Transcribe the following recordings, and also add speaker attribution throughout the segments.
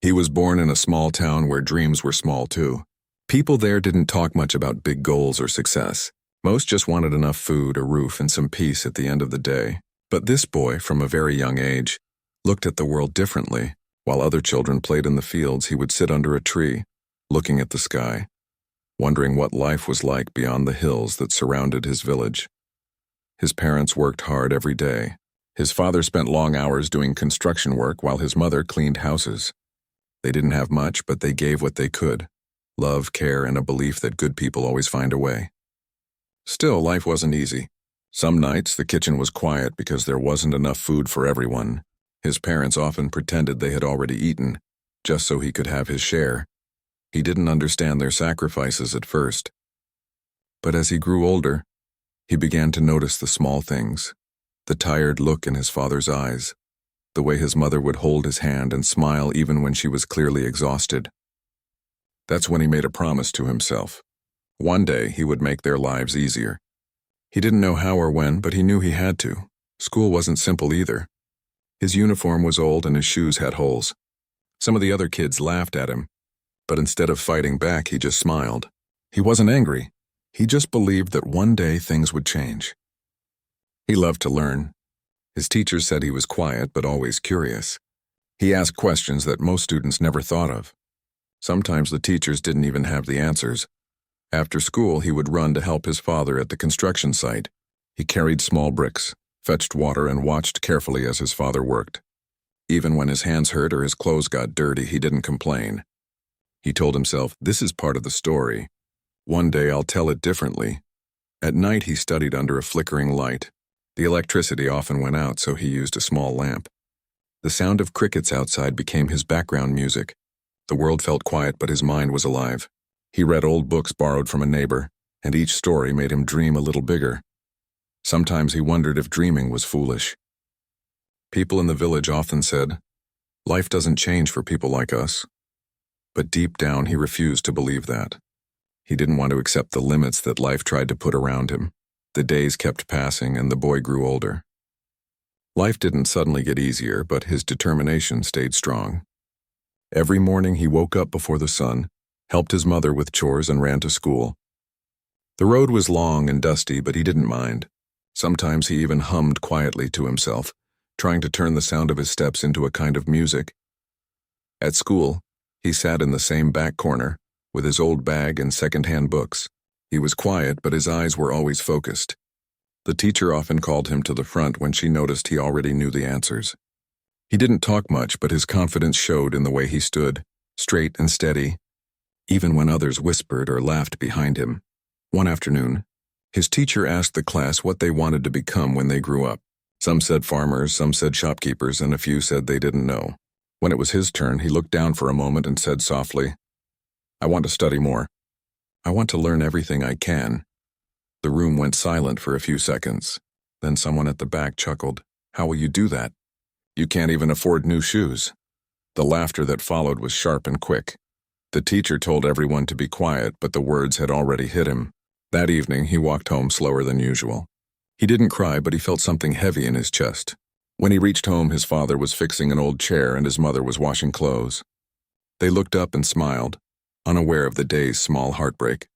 Speaker 1: He was born in a small town where dreams were small too. People there didn't talk much about big goals or success. Most just wanted enough food, a roof, and some peace at the end of the day. But this boy, from a very young age, looked at the world differently. While other children played in the fields, he would sit under a tree, looking at the sky, wondering what life was like beyond the hills that surrounded his village. His parents worked hard every day. His father spent long hours doing construction work while his mother cleaned houses. They didn't have much, but they gave what they could. Love, care, and a belief that good people always find a way. Still, life wasn't easy. Some nights, the kitchen was quiet because there wasn't enough food for everyone. His parents often pretended they had already eaten, just so he could have his share. He didn't understand their sacrifices at first. But as he grew older, he began to notice the small things, the tired look in his father's eyes, the way his mother would hold his hand and smile even when she was clearly exhausted. That's when he made a promise to himself. One day he would make their lives easier. He didn't know how or when, but he knew he had to. School wasn't simple either. His uniform was old and his shoes had holes. Some of the other kids laughed at him, but instead of fighting back, he just smiled. He wasn't angry. He just believed that one day things would change. He loved to learn. His teachers said he was quiet but always curious. He asked questions that most students never thought of. Sometimes the teachers didn't even have the answers. After school, he would run to help his father at the construction site. He carried small bricks, fetched water, and watched carefully as his father worked. Even when his hands hurt or his clothes got dirty, he didn't complain. He told himself, "This is part of the story. One day I'll tell it differently." At night, he studied under a flickering light. The electricity often went out, so he used a small lamp. The sound of crickets outside became his background music. The world felt quiet, but his mind was alive. He read old books borrowed from a neighbor, and each story made him dream a little bigger. Sometimes he wondered if dreaming was foolish. People in the village often said, "Life doesn't change for people like us." But deep down, he refused to believe that. He didn't want to accept the limits that life tried to put around him. The days kept passing, and the boy grew older. Life didn't suddenly get easier, but his determination stayed strong. Every morning he woke up before the sun, helped his mother with chores, and ran to school. The road was long and dusty, but he didn't mind. Sometimes he even hummed quietly to himself, trying to turn the sound of his steps into a kind of music. At school, he sat in the same back corner, with his old bag and second-hand books. He was quiet, but his eyes were always focused. The teacher often called him to the front when she noticed he already knew the answers. He didn't talk much, but his confidence showed in the way he stood, straight and steady, even when others whispered or laughed behind him. One afternoon, his teacher asked the class what they wanted to become when they grew up. Some said farmers, some said shopkeepers, and a few said they didn't know. When it was his turn, he looked down for a moment and said softly, "I want to study more. I want to learn everything I can." The room went silent for a few seconds. Then someone at the back chuckled, "How will you do that? You can't even afford new shoes." The laughter that followed was sharp and quick. The teacher told everyone to be quiet, but the words had already hit him. That evening, he walked home slower than usual. He didn't cry, but he felt something heavy in his chest. When he reached home, his father was fixing an old chair and his mother was washing clothes. They looked up and smiled, unaware of the day's small heartbreak.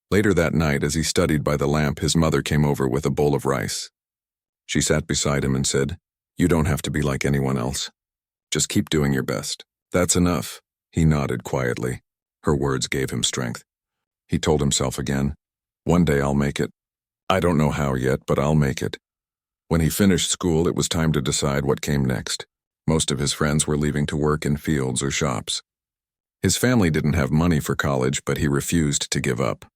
Speaker 1: Later that night, as he studied by the lamp, his mother came over with a bowl of rice. She sat beside him and said, "You don't have to be like anyone else. Just keep doing your best. That's enough." He nodded quietly. Her words gave him strength. He told himself again, "One day I'll make it. I don't know how yet, but I'll make it." When he finished school, it was time to decide what came next. Most of his friends were leaving to work in fields or shops. His family didn't have money for college, but he refused to give up.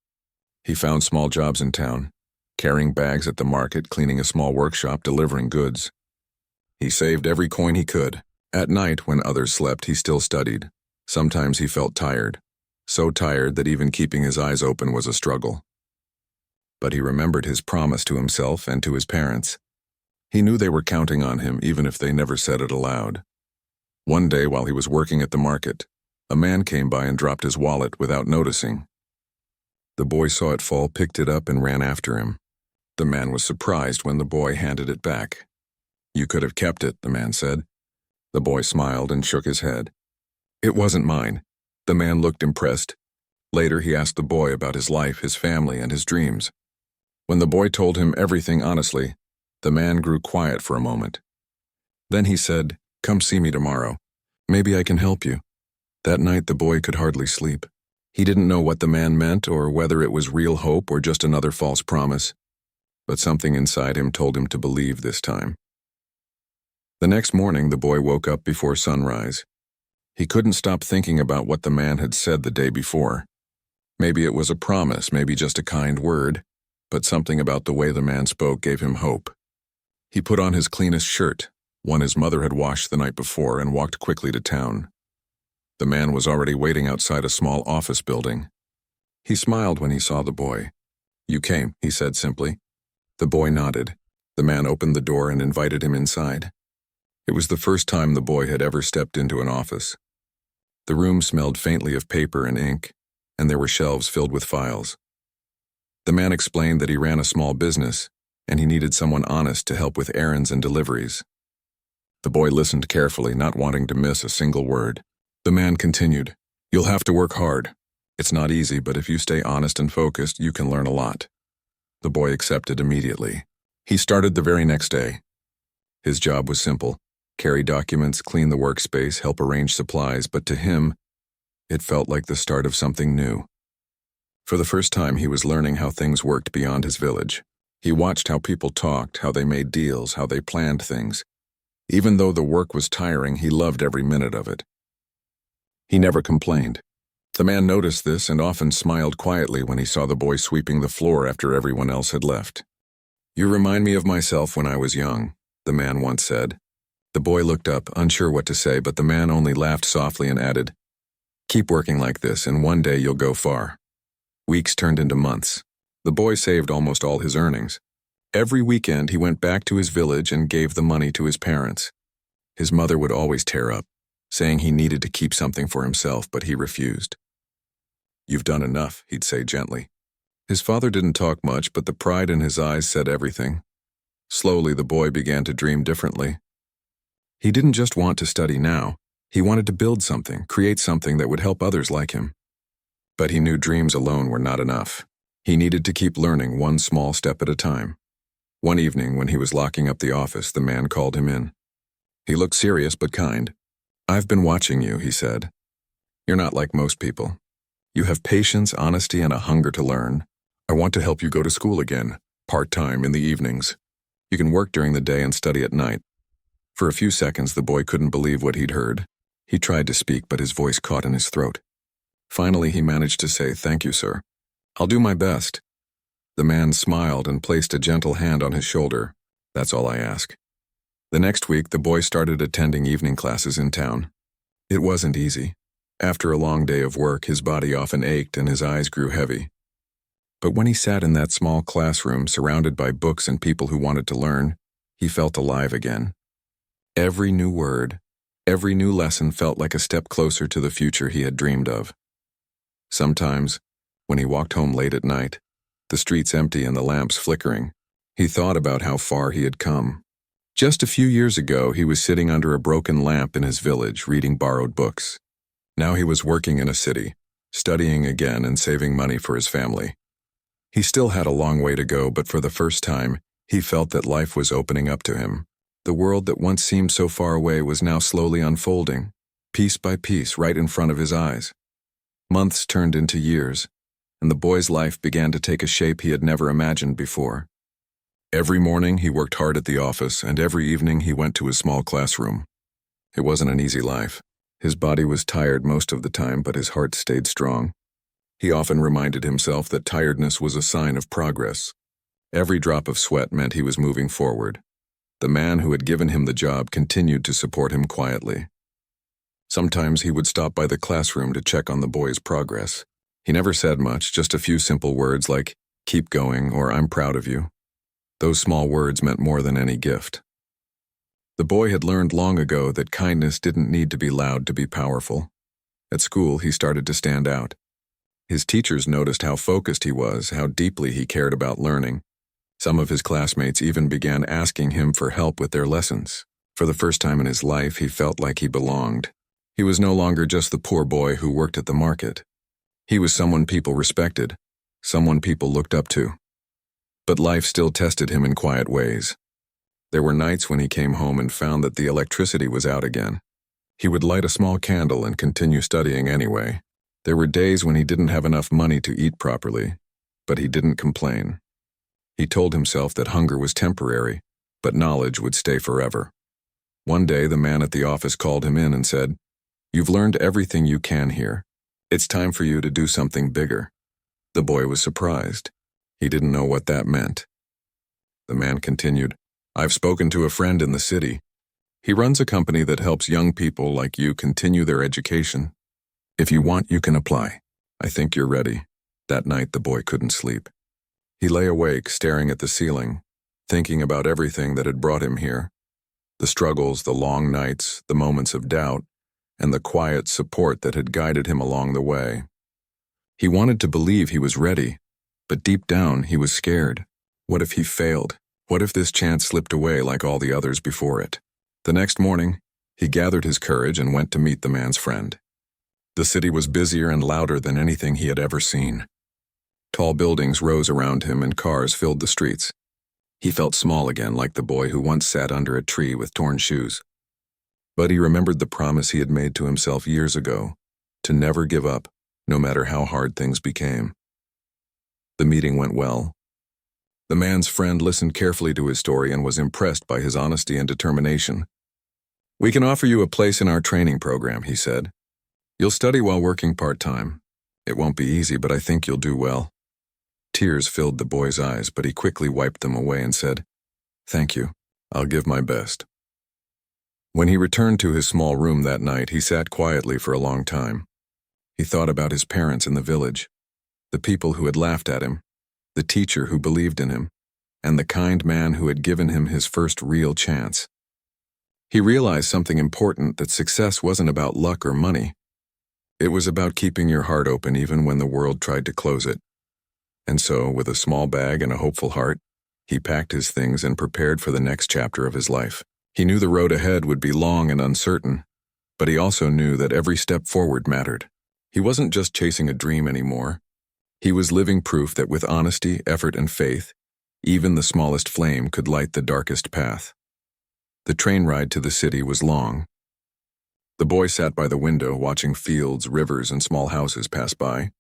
Speaker 1: He found small jobs in town, carrying bags at the market, cleaning a small workshop, delivering goods. He saved every coin he could. At night, when others slept, he still studied. Sometimes he felt tired, so tired that even keeping his eyes open was a struggle. But he remembered his promise to himself and to his parents. He knew they were counting on him, even if they never said it aloud. One day, while he was working at the market, a man came by and dropped his wallet without noticing. The boy saw it fall, picked it up, and ran after him. The man was surprised when the boy handed it back. "You could have kept it," the man said. The boy smiled and shook his head. It wasn't mine. The man looked impressed. Later, he asked the boy about his life, his family, and his dreams. When the boy told him everything honestly, the man grew quiet for a moment. Then he said, "Come see me tomorrow. Maybe I can help you." That night, the boy could hardly sleep. He didn't know what the man meant or whether it was real hope or just another false promise. But something inside him told him to believe this time. The next morning, the boy woke up before sunrise. He couldn't stop thinking about what the man had said the day before. Maybe it was a promise, maybe just a kind word, but something about the way the man spoke gave him hope. He put on his cleanest shirt, one his mother had washed the night before, and walked quickly to town. The man was already waiting outside a small office building. He smiled when he saw the boy. "You came," he said simply. The boy nodded. The man opened the door and invited him inside. It was the first time the boy had ever stepped into an office. The room smelled faintly of paper and ink, and there were shelves filled with files. The man explained that he ran a small business, and he needed someone honest to help with errands and deliveries. The boy listened carefully, not wanting to miss a single word. The man continued, "You'll have to work hard. It's not easy, but if you stay honest and focused, you can learn a lot." The boy accepted immediately. He started the very next day. His job was simple: carry documents, clean the workspace, help arrange supplies, but to him, it felt like the start of something new. For the first time, he was learning how things worked beyond his village. He watched how people talked, how they made deals, how they planned things. Even though the work was tiring, he loved every minute of it. He never complained. The man noticed this and often smiled quietly when he saw the boy sweeping the floor after everyone else had left. "You remind me of myself when I was young," the man once said. The boy looked up, unsure what to say, but the man only laughed softly and added, "Keep working like this, and one day you'll go far." Weeks turned into months. The boy saved almost all his earnings. Every weekend, he went back to his village and gave the money to his parents. His mother would always tear up, saying he needed to keep something for himself, but he refused. "You've done enough," he'd say gently. His father didn't talk much, but the pride in his eyes said everything. Slowly, the boy began to dream differently. He didn't just want to study now. He wanted to build something, create something that would help others like him. But he knew dreams alone were not enough. He needed to keep learning one small step at a time. One evening, when he was locking up the office, the man called him in. He looked serious but kind. "I've been watching you," he said. "You're not like most people. You have patience, honesty, and a hunger to learn. I want to help you go to school again, part-time in the evenings. You can work during the day and study at night." For a few seconds, the boy couldn't believe what he'd heard. He tried to speak, but his voice caught in his throat. Finally, he managed to say, "Thank you, sir. I'll do my best." The man smiled and placed a gentle hand on his shoulder. "That's all I ask." The next week, the boy started attending evening classes in town. It wasn't easy. After a long day of work, his body often ached and his eyes grew heavy. But when he sat in that small classroom, surrounded by books and people who wanted to learn, he felt alive again. Every new word, every new lesson felt like a step closer to the future he had dreamed of. Sometimes, when he walked home late at night, the streets empty and the lamps flickering, he thought about how far he had come. Just a few years ago, he was sitting under a broken lamp in his village, reading borrowed books. Now he was working in a city, studying again and saving money for his family. He still had a long way to go, but for the first time, he felt that life was opening up to him. The world that once seemed so far away was now slowly unfolding, piece by piece, right in front of his eyes. Months turned into years, and the boy's life began to take a shape he had never imagined before. Every morning he worked hard at the office, and every evening he went to his small classroom. It wasn't an easy life. His body was tired most of the time, but his heart stayed strong. He often reminded himself that tiredness was a sign of progress. Every drop of sweat meant he was moving forward. The man who had given him the job continued to support him quietly. Sometimes he would stop by the classroom to check on the boy's progress. He never said much, just a few simple words like, "Keep going," or "I'm proud of you." Those small words meant more than any gift. The boy had learned long ago that kindness didn't need to be loud to be powerful. At school, he started to stand out. His teachers noticed how focused he was, how deeply he cared about learning. Some of his classmates even began asking him for help with their lessons. For the first time in his life, he felt like he belonged. He was no longer just the poor boy who worked at the market. He was someone people respected, someone people looked up to. But life still tested him in quiet ways. There were nights when he came home and found that the electricity was out again. He would light a small candle and continue studying anyway. There were days when he didn't have enough money to eat properly, but he didn't complain. He told himself that hunger was temporary, but knowledge would stay forever. One day, the man at the office called him in and said, "You've learned everything you can here. It's time for you to do something bigger." The boy was surprised. He didn't know what that meant. The man continued, "I've spoken to a friend in the city. He runs a company that helps young people like you continue their education. If you want, you can apply. I think you're ready." That night, the boy couldn't sleep. He lay awake, staring at the ceiling, thinking about everything that had brought him here. The struggles, the long nights, the moments of doubt, and the quiet support that had guided him along the way. He wanted to believe he was ready, but deep down he was scared. What if he failed? What if this chance slipped away like all the others before it? The next morning, he gathered his courage and went to meet the man's friend. The city was busier and louder than anything he had ever seen. Tall buildings rose around him and cars filled the streets. He felt small again, like the boy who once sat under a tree with torn shoes. But he remembered the promise he had made to himself years ago, to never give up, no matter how hard things became. The meeting went well. The man's friend listened carefully to his story and was impressed by his honesty and determination. "We can offer you a place in our training program," he said. "You'll study while working part-time. It won't be easy, but I think you'll do well." Tears filled the boy's eyes, but he quickly wiped them away and said, "Thank you. I'll give my best." When he returned to his small room that night, he sat quietly for a long time. He thought about his parents in the village, the people who had laughed at him, the teacher who believed in him, and the kind man who had given him his first real chance. He realized something important, that success wasn't about luck or money. It was about keeping your heart open even when the world tried to close it. And so, with a small bag and a hopeful heart, he packed his things and prepared for the next chapter of his life. He knew the road ahead would be long and uncertain, but he also knew that every step forward mattered. He wasn't just chasing a dream anymore. He was living proof that with honesty, effort, and faith, even the smallest flame could light the darkest path. The train ride to the city was long. The boy sat by the window watching fields, rivers, and small houses pass by.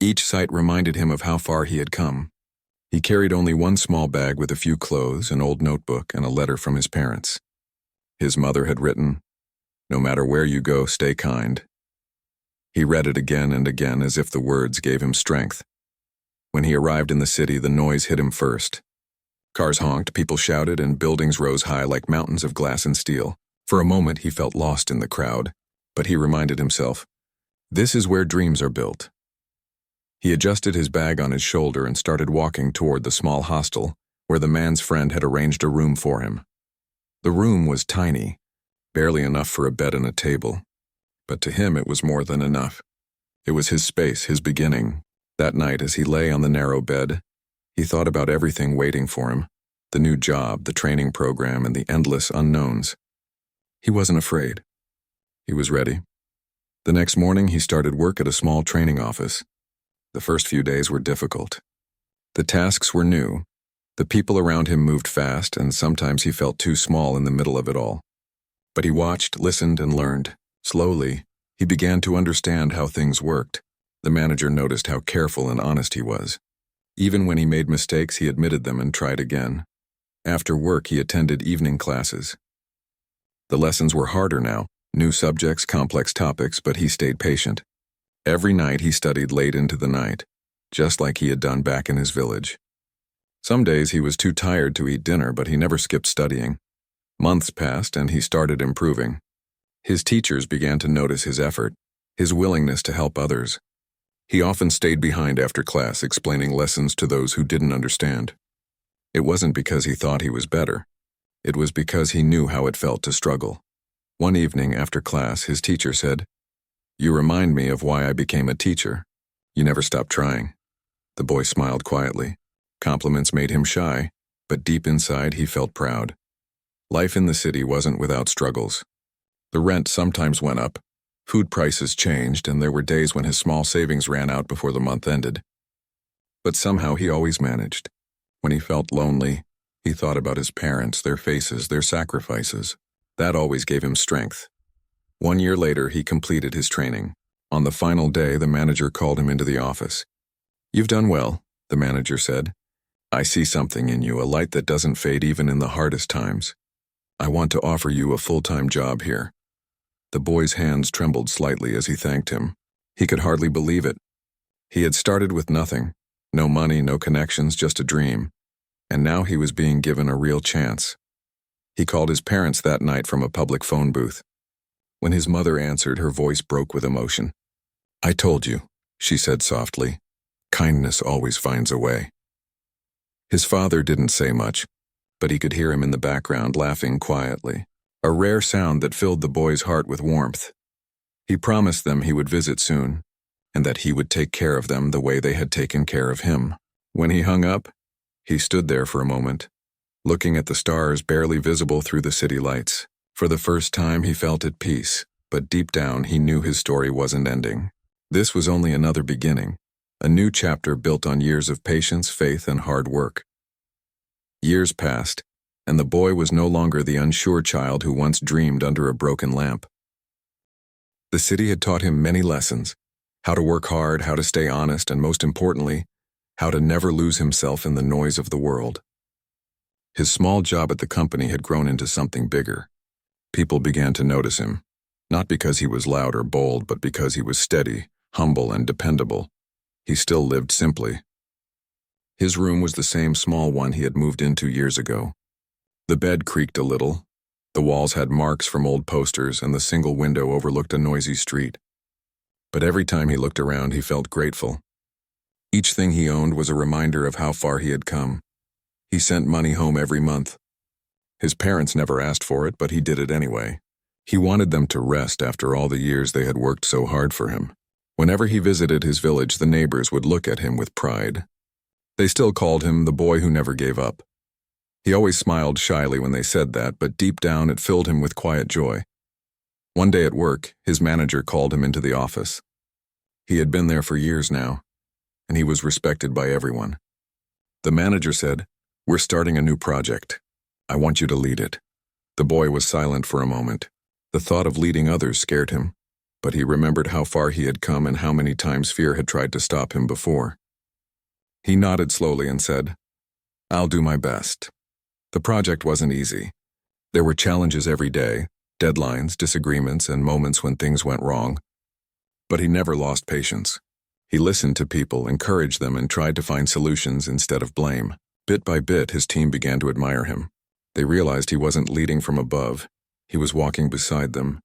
Speaker 1: Each sight reminded him of how far he had come. He carried only one small bag with a few clothes, an old notebook, and a letter from his parents. His mother had written, "No matter where you go, stay kind." He read it again and again as if the words gave him strength. When he arrived in the city, the noise hit him first. Cars honked, people shouted, and buildings rose high like mountains of glass and steel. For a moment, he felt lost in the crowd, but he reminded himself, this is where dreams are built. He adjusted his bag on his shoulder and started walking toward the small hostel where the man's friend had arranged a room for him. The room was tiny, barely enough for a bed and a table, but to him it was more than enough. It was his space, his beginning. That night, as he lay on the narrow bed, he thought about everything waiting for him, the new job, the training program, and the endless unknowns. He wasn't afraid. He was ready. The next morning, he started work at a small training office. The first few days were difficult. The tasks were new. The people around him moved fast, and sometimes he felt too small in the middle of it all. But he watched, listened, and learned. Slowly, he began to understand how things worked. The manager noticed how careful and honest he was. Even when he made mistakes, he admitted them and tried again. After work, he attended evening classes. The lessons were harder now, new subjects, complex topics, but he stayed patient. Every night he studied late into the night, just like he had done back in his village. Some days he was too tired to eat dinner, but he never skipped studying. Months passed and he started improving. His teachers began to notice his effort, his willingness to help others. He often stayed behind after class, explaining lessons to those who didn't understand. It wasn't because he thought he was better. It was because he knew how it felt to struggle. One evening after class, his teacher said, "You remind me of why I became a teacher. You never stopped trying." The boy smiled quietly. Compliments made him shy, but deep inside he felt proud. Life in the city wasn't without struggles. The rent sometimes went up, Food prices changed, and there were days when his small savings ran out before the month ended. But somehow he always managed. When he felt lonely, he thought about his parents, their faces, their sacrifices. That always gave him strength. 1 year later, he completed his training. On the final day, the manager called him into the office. "You've done well," the manager said. "I see something in you, a light that doesn't fade even in the hardest times. I want to offer you a full-time job here." The boy's hands trembled slightly as he thanked him. He could hardly believe it. He had started with nothing. No money, no connections, just a dream. And now he was being given a real chance. He called his parents that night from a public phone booth. When his mother answered, her voice broke with emotion. "I told you," she said softly. "Kindness always finds a way." His father didn't say much, but he could hear him in the background laughing quietly, a rare sound that filled the boy's heart with warmth. He promised them he would visit soon, and that he would take care of them the way they had taken care of him. When he hung up, he stood there for a moment, looking at the stars barely visible through the city lights. For the first time, he felt at peace, but deep down he knew his story wasn't ending. This was only another beginning, a new chapter built on years of patience, faith, and hard work. Years passed, and the boy was no longer the unsure child who once dreamed under a broken lamp. The city had taught him many lessons: how to work hard, how to stay honest, and most importantly, how to never lose himself in the noise of the world. His small job at the company had grown into something bigger. People began to notice him, not because he was loud or bold, but because he was steady, humble, and dependable. He still lived simply. His room was the same small one he had moved into years ago. The bed creaked a little. The walls had marks from old posters, and the single window overlooked a noisy street. But every time he looked around, he felt grateful. Each thing he owned was a reminder of how far he had come. He sent money home every month. His parents never asked for it, but he did it anyway. He wanted them to rest after all the years they had worked so hard for him. Whenever he visited his village, the neighbors would look at him with pride. They still called him the boy who never gave up. He always smiled shyly when they said that, but deep down it filled him with quiet joy. One day at work, his manager called him into the office. He had been there for years now, and he was respected by everyone. The manager said, "We're starting a new project. I want you to lead it." The boy was silent for a moment. The thought of leading others scared him, but he remembered how far he had come and how many times fear had tried to stop him before. He nodded slowly and said, "I'll do my best." The project wasn't easy. There were challenges every day, deadlines, disagreements, and moments when things went wrong. But he never lost patience. He listened to people, encouraged them, and tried to find solutions instead of blame. Bit by bit, his team began to admire him. They realized he wasn't leading from above. He was walking beside them.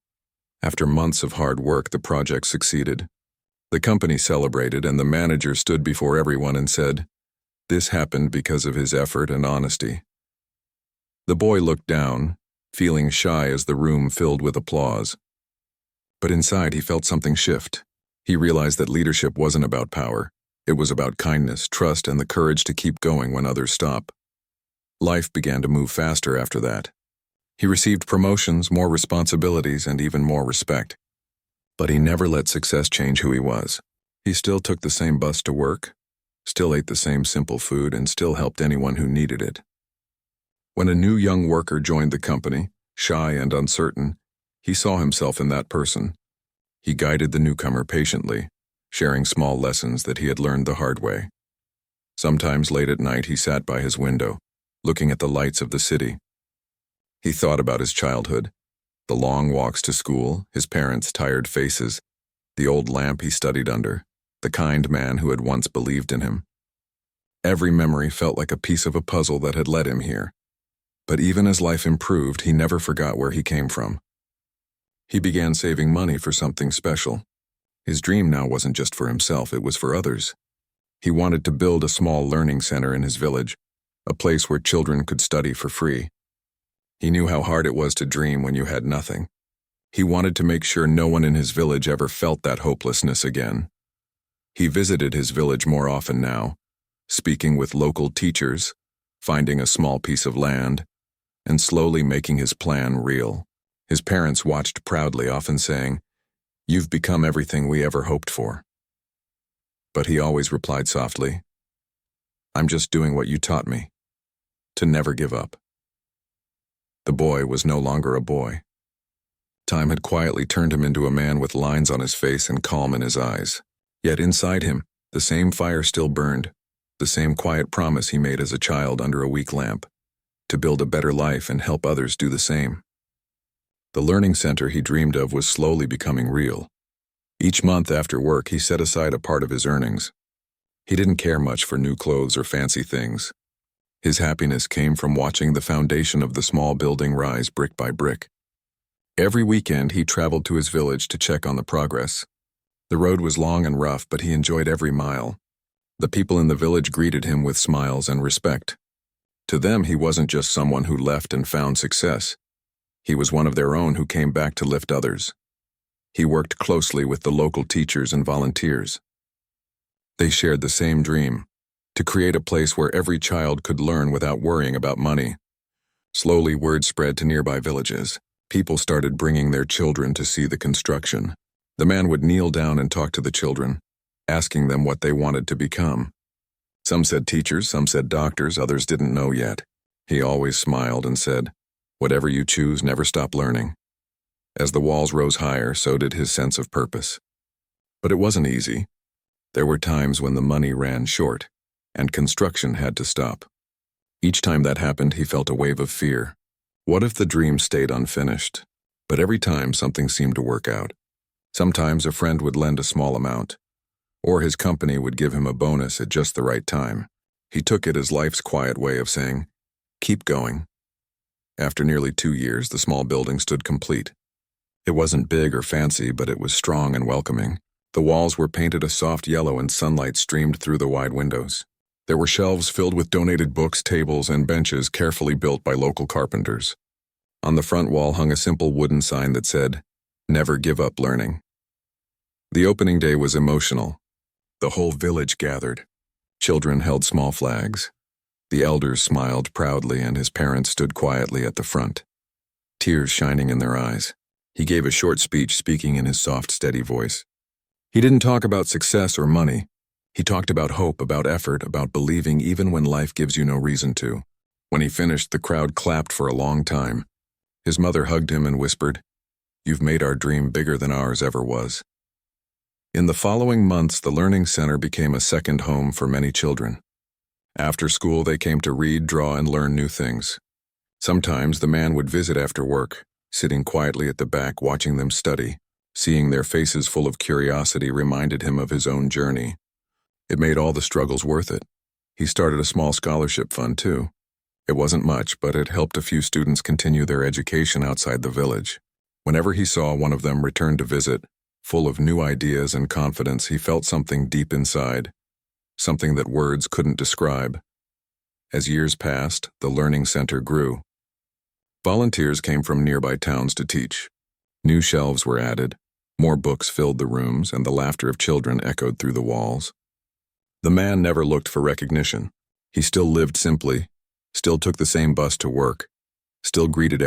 Speaker 1: After months of hard work, the project succeeded. The company celebrated, and the manager stood before everyone and said, "This happened because of his effort and honesty." The boy looked down, feeling shy as the room filled with applause. But inside he felt something shift. He realized that leadership wasn't about power. It was about kindness, trust, and the courage to keep going when others stop. Life began to move faster after that. He received promotions, more responsibilities, and even more respect. But he never let success change who he was. He still took the same bus to work, still ate the same simple food, and still helped anyone who needed it. When a new young worker joined the company, shy and uncertain, he saw himself in that person. He guided the newcomer patiently, sharing small lessons that he had learned the hard way. Sometimes late at night he sat by his window, looking at the lights of the city. He thought about his childhood, the long walks to school, his parents' tired faces, the old lamp he studied under, the kind man who had once believed in him. Every memory felt like a piece of a puzzle that had led him here. But even as life improved, he never forgot where he came from. He began saving money for something special. His dream now wasn't just for himself, it was for others. He wanted to build a small learning center in his village, a place where children could study for free. He knew how hard it was to dream when you had nothing. He wanted to make sure no one in his village ever felt that hopelessness again. He visited his village more often now, speaking with local teachers, finding a small piece of land, and slowly making his plan real. His parents watched proudly, often saying, "You've become everything we ever hoped for." But he always replied softly, "I'm just doing what you taught me, to never give up." The boy was no longer a boy. Time had quietly turned him into a man with lines on his face and calm in his eyes. Yet inside him, the same fire still burned, the same quiet promise he made as a child under a weak lamp, to build a better life and help others do the same. The learning center he dreamed of was slowly becoming real. Each month after work, he set aside a part of his earnings. He didn't care much for new clothes or fancy things. His happiness came from watching the foundation of the small building rise brick by brick. Every weekend, he traveled to his village to check on the progress. The road was long and rough, but he enjoyed every mile. The people in the village greeted him with smiles and respect. To them, he wasn't just someone who left and found success. He was one of their own who came back to lift others. He worked closely with the local teachers and volunteers. They shared the same dream, to create a place where every child could learn without worrying about money. Slowly, word spread to nearby villages. People started bringing their children to see the construction. The man would kneel down and talk to the children, asking them what they wanted to become. Some said teachers, some said doctors, others didn't know yet. He always smiled and said, "Whatever you choose, never stop learning." As the walls rose higher, so did his sense of purpose. But it wasn't easy. There were times when the money ran short, and construction had to stop. Each time that happened, he felt a wave of fear. What if the dream stayed unfinished? But every time, something seemed to work out. Sometimes a friend would lend a small amount, or his company would give him a bonus at just the right time. He took it as life's quiet way of saying, "Keep going." After nearly 2 years, the small building stood complete. It wasn't big or fancy, but it was strong and welcoming. The walls were painted a soft yellow and sunlight streamed through the wide windows. There were shelves filled with donated books, tables, and benches carefully built by local carpenters. On the front wall hung a simple wooden sign that said, "Never give up learning." The opening day was emotional. The whole village gathered. Children held small flags. The elders smiled proudly, and his parents stood quietly at the front, tears shining in their eyes. He gave a short speech, speaking in his soft, steady voice. He didn't talk about success or money. He talked about hope, about effort, about believing even when life gives you no reason to. When he finished, the crowd clapped for a long time. His mother hugged him and whispered, "You've made our dream bigger than ours ever was." In the following months, the Learning Center became a second home for many children. After school, they came to read, draw, and learn new things. Sometimes the man would visit after work, sitting quietly at the back watching them study. Seeing their faces full of curiosity reminded him of his own journey. It made all the struggles worth it. He started a small scholarship fund too. It wasn't much, but it helped a few students continue their education outside the village. Whenever he saw one of them return to visit, full of new ideas and confidence, he felt something deep inside, something that words couldn't describe. As years passed, the Learning Center grew. Volunteers came from nearby towns to teach. New shelves were added, more books filled the rooms, and the laughter of children echoed through the walls. The man never looked for recognition. He still lived simply, still took the same bus to work, still greeted